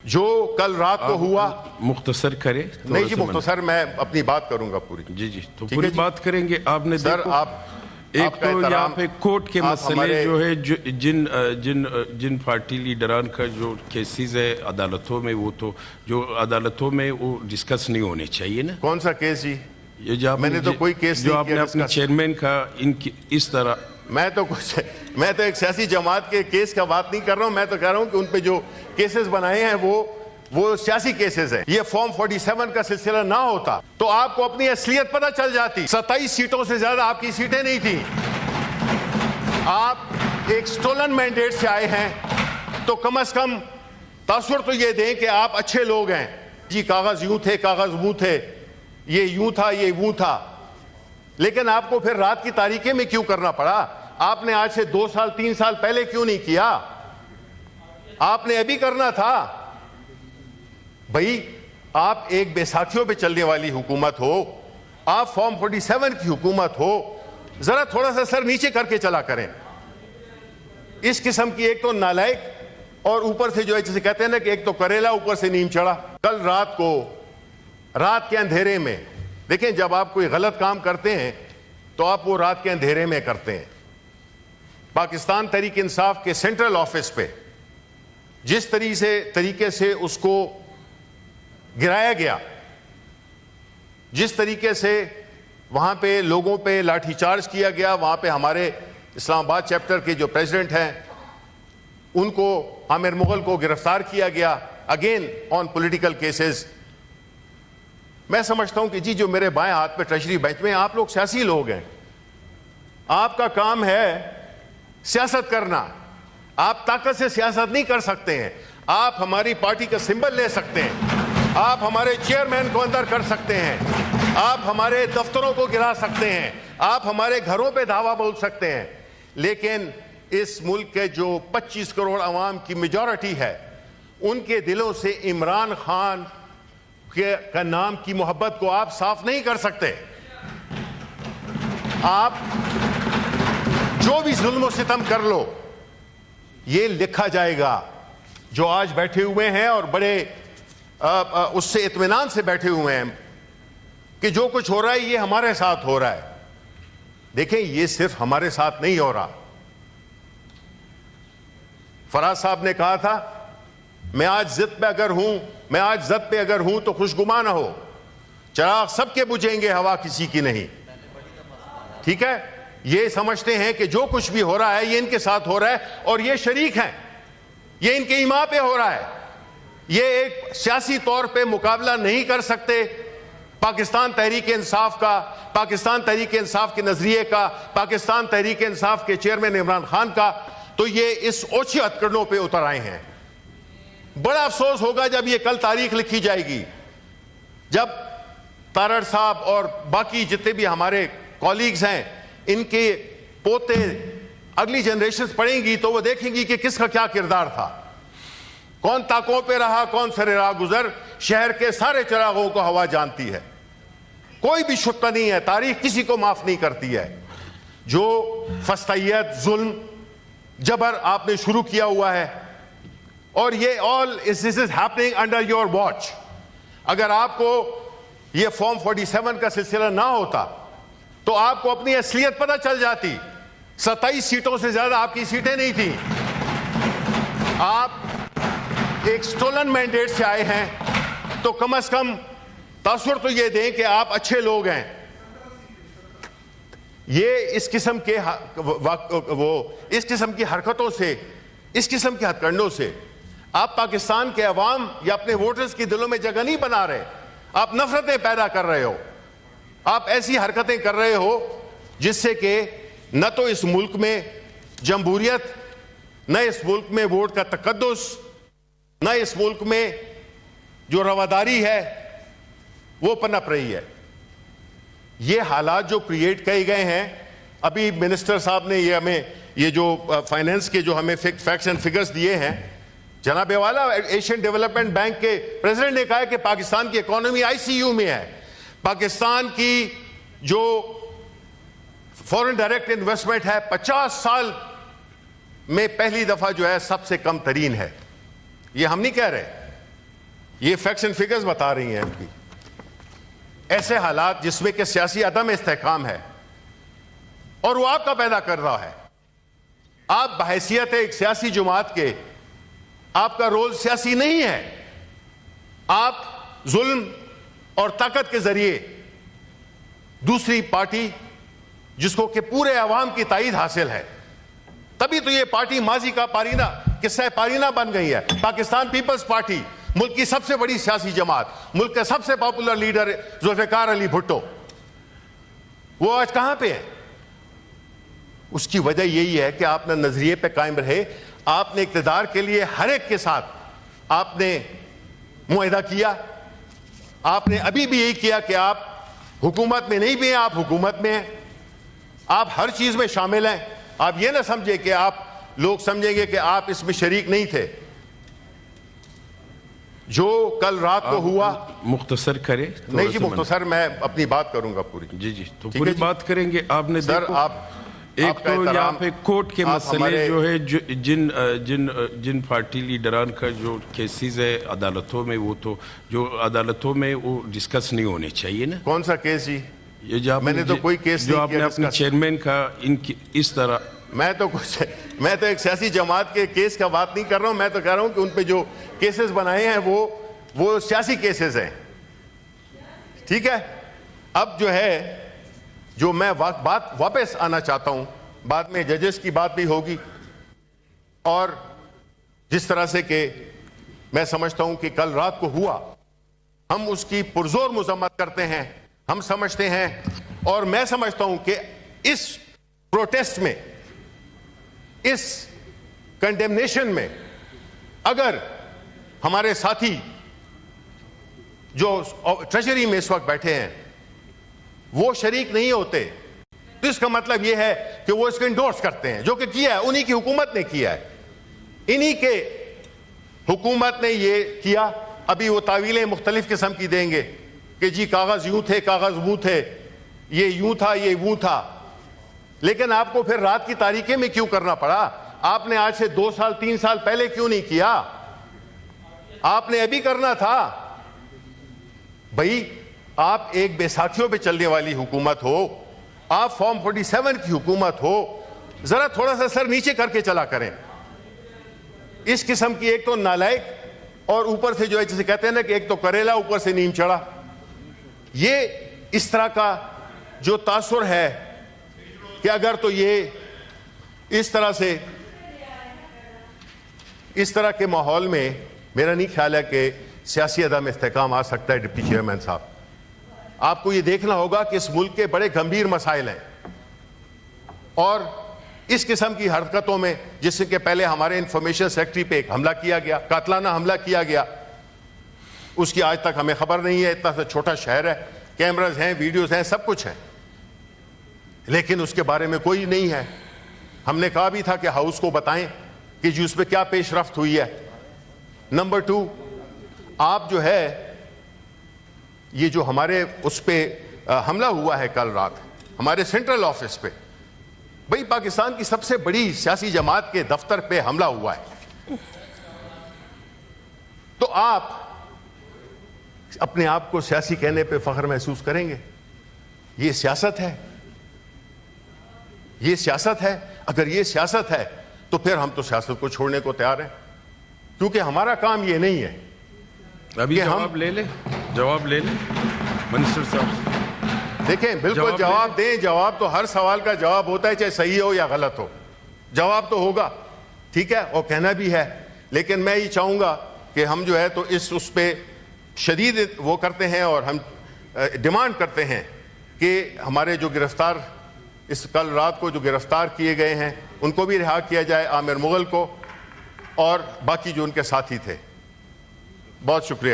جو کل رات کو ہوا مختصر کرے. نہیں جی مختصر میں اپنی بات کروں گا پوری. جی تو پوری بات کریں گے. آپ نے سر آپ ایک تو یہاں پہ کوٹ کے مسئلے جو ہے جن پارٹی لیڈران کا جو کیسز ہے عدالتوں میں وہ تو جو عدالتوں میں وہ ڈسکس نہیں ہونے چاہیے نا. کون سا کیس جی؟ یہ میں نے تو کوئی کیس جو آپ نے اپنے چیئرمین کا اس طرح میں تو ایک سیاسی جماعت کے کیس کا بات نہیں کر رہا ہوں. میں تو کہہ رہا ہوں کہ ان پہ جو کیسز بنائے ہیں وہ سیاسی کیسز ہیں. یہ فارم 47 کا سلسلہ نہ ہوتا تو آپ کو اپنی اصلیت پتہ چل جاتی. 27 سیٹوں سے زیادہ آپ کی سیٹیں نہیں تھیں. آپ ایک سٹولن مینڈیٹ سے آئے ہیں تو کم از کم تاثر تو یہ دیں کہ آپ اچھے لوگ ہیں. جی کاغذ یوں تھے, کاغذ وہ تھے, یہ یوں تھا, یہ وہ تھا. لیکن آپ کو پھر رات کی تاریکی میں کیوں کرنا پڑا؟ آپ نے آج سے 2 سال 3 سال پہلے کیوں نہیں کیا؟ آپ نے ابھی کرنا تھا. بھائی آپ ایک بیساکھیوں پہ چلنے والی حکومت ہو, آپ فارم 47 کی حکومت ہو, ذرا تھوڑا سا سر نیچے کر کے چلا کریں. اس قسم کی ایک تو نالائق اور اوپر سے جو ہے جسے کہتے ہیں نا کہ ایک تو کریلا اوپر سے نیم چڑھا. کل رات کے اندھیرے میں دیکھیں, جب آپ کوئی غلط کام کرتے ہیں تو آپ وہ رات کے اندھیرے میں کرتے ہیں. پاکستان تحریک انصاف کے سینٹرل آفس پہ جس طریقے سے اس کو گرایا گیا, جس طریقے سے وہاں پہ لوگوں پہ لاٹھی چارج کیا گیا, وہاں پہ ہمارے اسلام آباد چیپٹر کے جو پریزیڈنٹ ہیں ان کو, عامر مغل کو گرفتار کیا گیا اگین آن پولیٹیکل کیسز. میں سمجھتا ہوں کہ جی جو میرے بائیں ہاتھ پہ ٹریجری بینچ میں, آپ لوگ سیاسی لوگ ہیں, آپ کا کام ہے سیاست کرنا. آپ طاقت سے سیاست نہیں کر سکتے ہیں. آپ ہماری پارٹی کا سمبل لے سکتے ہیں, آپ ہمارے چیئرمین کو اندر کر سکتے ہیں, آپ ہمارے دفتروں کو گرا سکتے ہیں, آپ ہمارے گھروں پہ دھاوا بول سکتے ہیں. لیکن اس ملک کے جو 25 کروڑ عوام کی میجورٹی ہے, ان کے دلوں سے عمران خان کا نام کی محبت کو آپ صاف نہیں کر سکتے. آپ جو بھی ظلم و ستم کر لو, یہ لکھا جائے گا. جو آج بیٹھے ہوئے ہیں اور بڑے اس سے اطمینان سے بیٹھے ہوئے ہیں کہ جو کچھ ہو رہا ہے یہ ہمارے ساتھ ہو رہا ہے. دیکھیں یہ صرف ہمارے ساتھ نہیں ہو رہا. فراز صاحب نے کہا تھا میں آج ضد پہ اگر ہوں تو خوشگما نہ ہو, چراغ سب کے بجھیں گے, ہوا کسی کی نہیں. ٹھیک ہے, یہ سمجھتے ہیں کہ جو کچھ بھی ہو رہا ہے یہ ان کے ساتھ ہو رہا ہے اور یہ شریک ہیں, یہ ان کے ایما پہ ہو رہا ہے. یہ ایک سیاسی طور پہ مقابلہ نہیں کر سکتے پاکستان تحریک انصاف کا, پاکستان تحریک انصاف کے نظریے کا, پاکستان تحریک انصاف کے چیئرمین عمران خان کا. تو یہ اس اوچھے ہتھکڑوں پہ اتر آئے ہیں. بڑا افسوس ہوگا جب یہ کل تاریخ لکھی جائے گی, جب تارڑ صاحب اور باقی جتنے بھی ہمارے کولیگز ہیں ان کے پوتے اگلی جنریشنز پڑھیں گی تو وہ دیکھیں گی کہ کس کا کیا کردار تھا, کون طاقوں پہ رہا, کون سر راہ گزر. شہر کے سارے چراغوں کو ہوا جانتی ہے, کوئی بھی شبہ نہیں ہے, تاریخ کسی کو معاف نہیں کرتی ہے. جو فسطائیت, ظلم, جبر آپ نے شروع کیا ہوا ہے اور یہ all this is happening under your watch. اگر آپ کو یہ فارم 47 کا سلسلہ نہ ہوتا تو آپ کو اپنی اصلیت پتہ چل جاتی. 27 سیٹوں سے زیادہ آپ کی سیٹیں نہیں تھیں. آپ ایک سٹولن مینڈیٹ سے آئے ہیں تو کم از کم تاثر تو یہ دیں کہ آپ اچھے لوگ ہیں. یہ اس قسم کی حرکتوں سے, اس قسم کے ہتھ کنڈوں سے آپ پاکستان کے عوام یا اپنے ووٹرز کی دلوں میں جگہ نہیں بنا رہے, آپ نفرتیں پیدا کر رہے ہو. آپ ایسی حرکتیں کر رہے ہو جس سے کہ نہ تو اس ملک میں جمہوریت, نہ اس ملک میں ووٹ کا تقدس, نہ اس ملک میں جو رواداری ہے وہ پنپ رہی ہے. یہ حالات جو کریٹ کیے گئے ہیں, ابھی منسٹر صاحب نے ہمیں یہ جو فائنینس کے جو ہمیں فیکٹس اینڈ فگرز دیے ہیں, جناب والا ایشین ڈیولپمنٹ بینک کے پریزیڈنٹ نے کہا ہے کہ پاکستان کی اکانومی ICU میں ہے. پاکستان کی جو فورن ڈائریکٹ انویسٹمنٹ ہے 50 سال میں پہلی دفعہ جو ہے سب سے کم ترین ہے. یہ ہم نہیں کہہ رہے, یہ فیکٹس اینڈ فگرز بتا رہی ہیں ان کی. ایسے حالات جس میں کہ سیاسی عدم استحکام ہے اور وہ آپ کا پیدا کر رہا ہے. آپ بحیثیت ایک سیاسی جماعت کے، آپ کا رول سیاسی نہیں ہے. آپ ظلم اور طاقت کے ذریعے دوسری پارٹی جس کو کہ پورے عوام کی تائید حاصل ہے، تبھی تو یہ پارٹی ماضی کا پارینہ، قصہ پارینہ بن گئی ہے. پاکستان پیپلز پارٹی ملک کی سب سے بڑی سیاسی جماعت، ملک کا سب سے پاپولر لیڈر ذوالفقار علی بھٹو، وہ آج کہاں پہ ہے؟ اس کی وجہ یہی ہے کہ آپ نے نظریے پہ قائم رہے. آپ نے اقتدار کے لیے ہر ایک کے ساتھ آپ نے معاہدہ کیا. آپ نے ابھی بھی یہی کیا کہ آپ حکومت میں نہیں بھی ہیں، آپ حکومت میں ہیں، آپ ہر چیز میں شامل ہیں. آپ یہ نہ سمجھے کہ آپ لوگ سمجھیں گے کہ آپ اس میں شریک نہیں تھے. جو کل رات کو ہوا، مختصر کرے. نہیں جی مختصر، میں اپنی بات کروں گا پوری. جی تو پوری بات کریں گے. آپ نے سر آپ ایک تو یہاں پہ کوٹ کے مسئلے جو ہے، جن پارٹی لیڈران کا جو کیسز ہے عدالتوں میں، وہ تو جو عدالتوں میں وہ ڈسکس نہیں ہونے چاہیے نا. کون سا کیس جی؟ یہ جو میں نے تو کوئی کیس جو آپ نے اپنے چیئرمین کا اس طرح، میں تو ایک سیاسی جماعت کے کیس کا بات نہیں کر رہا ہوں. میں تو کہہ رہا ہوں کہ ان پہ جو کیسز بنائے ہیں وہ سیاسی کیسز ہیں. ٹھیک ہے. اب جو ہے، جو میں بات واپس آنا چاہتا ہوں، بعد میں ججز کی بات بھی ہوگی، اور جس طرح سے کہ میں سمجھتا ہوں کہ کل رات کو ہوا، ہم اس کی پرزور مذمت کرتے ہیں. ہم سمجھتے ہیں، اور میں سمجھتا ہوں کہ اس پروٹیسٹ میں، اس کنڈیمنیشن میں اگر ہمارے ساتھی جو ٹریجری میں اس وقت بیٹھے ہیں وہ شریک نہیں ہوتے، تو اس کا مطلب یہ ہے کہ وہ اس کو انڈورس کرتے ہیں، جو کہ کیا ہے انہی کی حکومت نے کیا ہے. انہی کے حکومت نے یہ کیا. ابھی وہ تعویلیں مختلف قسم کی دیں گے کہ جی کاغذ یوں تھے، کاغذ وہ تھے، یہ یوں تھا، یہ وہ تھا. لیکن آپ کو پھر رات کی تاریکی میں کیوں کرنا پڑا؟ آپ نے آج سے 2 سال 3 سال پہلے کیوں نہیں کیا؟ آپ نے ابھی کرنا تھا. بھائی آپ ایک بیساکھیوں پہ چلنے والی حکومت ہو، آپ فارم 47 کی حکومت ہو، ذرا تھوڑا سا سر نیچے کر کے چلا کریں. اس قسم کی ایک تو نالائق، اور اوپر سے جو ہے جسے کہتے ہیں نا کہ ایک تو کریلا اوپر سے نیم چڑھا، یہ اس طرح کا جو تاثر ہے کہ اگر تو یہ اس طرح کے ماحول میں میرا نہیں خیال ہے کہ سیاسی عدم استحکام آ سکتا ہے. ڈپٹی چیئرمین صاحب، آپ کو یہ دیکھنا ہوگا کہ اس ملک کے بڑے گمبھیر مسائل ہیں، اور اس قسم کی حرکتوں میں، جس سے کہ پہلے ہمارے انفارمیشن سیکٹری پہ ایک حملہ کیا گیا، قاتلانہ حملہ کیا گیا، اس کی آج تک ہمیں خبر نہیں ہے. اتنا سا چھوٹا شہر ہے، کیمراز ہیں، ویڈیوز ہیں، سب کچھ ہیں، لیکن اس کے بارے میں کوئی نہیں ہے. ہم نے کہا بھی تھا کہ ہاؤس کو بتائیں کہ جی اس پہ کیا پیش رفت ہوئی ہے. نمبر 2، آپ جو ہے یہ جو ہمارے اس پہ حملہ ہوا ہے کل رات ہمارے سینٹرل آفس پہ، بھئی پاکستان کی سب سے بڑی سیاسی جماعت کے دفتر پہ حملہ ہوا ہے. تو آپ اپنے آپ کو سیاسی کہنے پہ فخر محسوس کریں گے؟ یہ سیاست ہے، یہ سیاست ہے. اگر یہ سیاست ہے تو پھر ہم تو سیاست کو چھوڑنے کو تیار ہیں، کیونکہ ہمارا کام یہ نہیں ہے. ابھی جواب لے لیں منسٹر صاحب. دیکھیں بالکل جواب دیں. جواب تو ہر سوال کا جواب ہوتا ہے، چاہے صحیح ہو یا غلط ہو، جواب تو ہوگا. ٹھیک ہے، اور کہنا بھی ہے. لیکن میں یہ چاہوں گا کہ ہم جو ہے تو اس پہ شدید وہ کرتے ہیں، اور ہم ڈیمانڈ کرتے ہیں کہ ہمارے جو گرفتار اس کل رات کو جو گرفتار کیے گئے ہیں ان کو بھی رہا کیا جائے، عامر مغل کو اور باقی جو ان کے ساتھی تھے. بہت شکریہ.